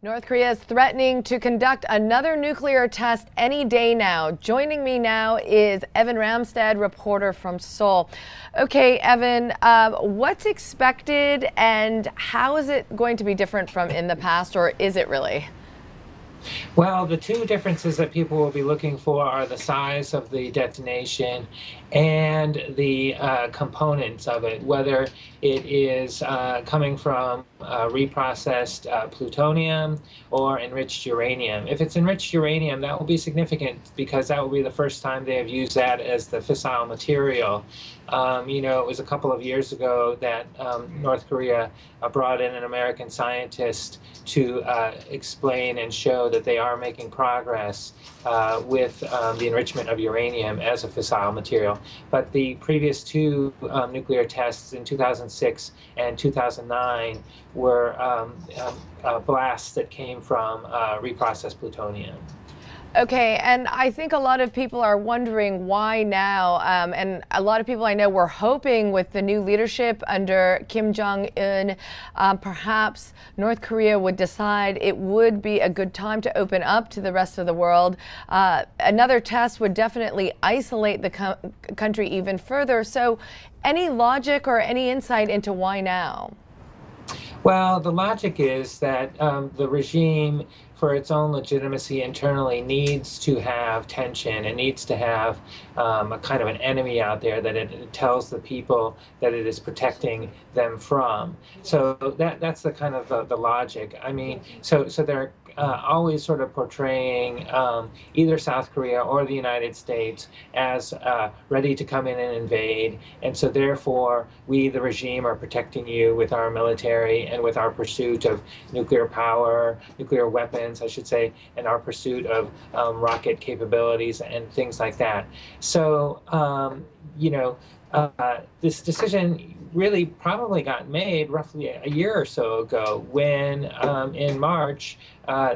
North Korea is threatening to conduct another nuclear test any day now. Joining me now is Evan Ramstad, reporter from Seoul. Okay, Evan, what's expected and how is it going to be different from in the past, or is it really? Well, the two differences that people will be looking for are the size of the detonation and the components of it, whether it is coming from reprocessed plutonium or enriched uranium. If it's enriched uranium, that will be significant because that will be the first time they have used that as the fissile material. It was a couple of years ago that North Korea brought in an American scientist to explain and show that they are making progress with the enrichment of uranium as a fissile material. But the previous two nuclear tests in 2006 and 2009 were blasts that came from reprocessed plutonium. Okay, and I think a lot of people are wondering why now, and a lot of people I know were hoping with the new leadership under Kim Jong-un, perhaps North Korea would decide it would be a good time to open up to the rest of the world. Another test would definitely isolate the country even further. So any logic or any insight into why now? Well, the logic is that the regime, for its own legitimacy internally, needs to have tension. It needs to have a kind of an enemy out there that it tells the people that it is protecting them from. So that's the kind of the logic. I mean, so they're always sort of portraying either South Korea or the United States as ready to come in and invade. And so therefore, we, the regime, are protecting you with our military and with our pursuit of nuclear power, nuclear weapons, I should say, and our pursuit of rocket capabilities and things like that. So, this decision really probably got made roughly a year or so ago when in March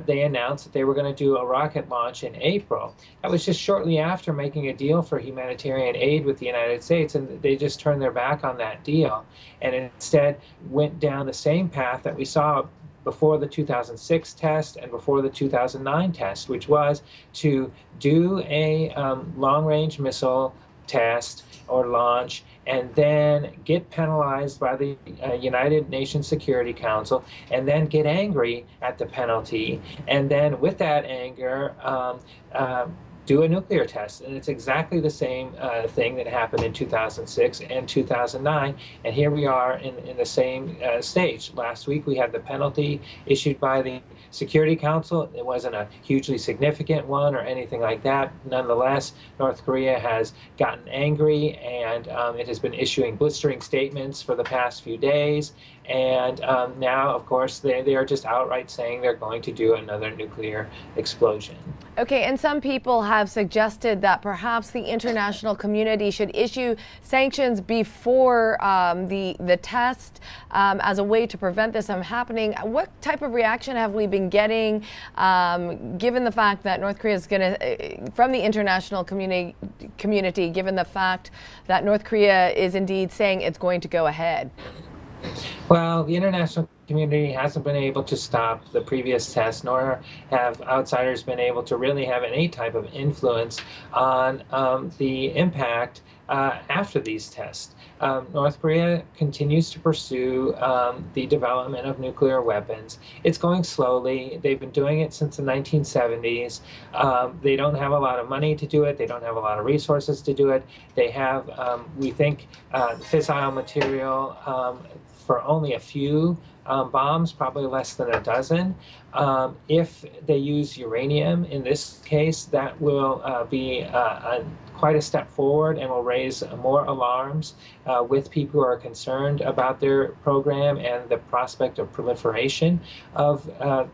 they announced that they were going to do a rocket launch in April. That was just shortly after making a deal for humanitarian aid with the United States, and they just turned their back on that deal and instead went down the same path that we saw before the 2006 test and before the 2009 test, which was to do a long-range missile test or launch and then get penalized by the United Nations Security Council and then get angry at the penalty and then with that anger do a nuclear test. And it's exactly the same thing that happened in 2006 and 2009. And here we are in the same stage. Last week we had the penalty issued by the Security Council. It wasn't a hugely significant one or anything like that. Nonetheless, North Korea has gotten angry and it has been issuing blistering statements for the past few days. And now, of course, they are just outright saying they're going to do another nuclear explosion. Okay, and some people have suggested that perhaps the international community should issue sanctions before the test as a way to prevent this from happening. What type of reaction have we been getting, given the fact that North Korea is going to, from the international community, given the fact that North Korea is indeed saying it's going to go ahead? Well, the international community hasn't been able to stop the previous test, nor have outsiders been able to really have any type of influence on the impact after these tests. North Korea continues to pursue the development of nuclear weapons. It's going slowly. They've been doing it since the 1970s. They don't have a lot of money to do it. They don't have a lot of resources to do it. They have, we think, fissile material for only a few bombs, probably less than a dozen. If they use uranium in this case, that will be quite a step forward and will raise more alarms with people who are concerned about their program and the prospect of proliferation of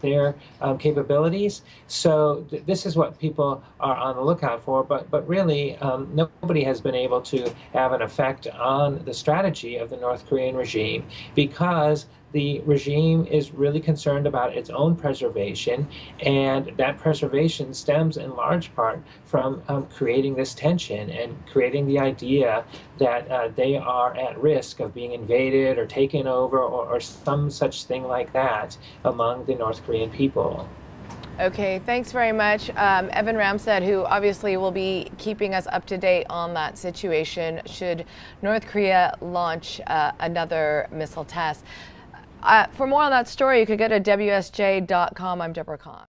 their capabilities. So this is what people are on the lookout for, but really nobody has been able to have an effect on the strategy of the North Korean regime because the regime is really concerned about its own preservation, and that preservation stems in large part from creating this tension and creating the idea that they are at risk of being invaded or taken over, or some such thing like that among the North Korean people. Okay, thanks very much. Evan Ramstad, who obviously will be keeping us up to date on that situation should North Korea launch another missile test. For more on that story, you could go to WSJ.com. I'm Deborah Kahn.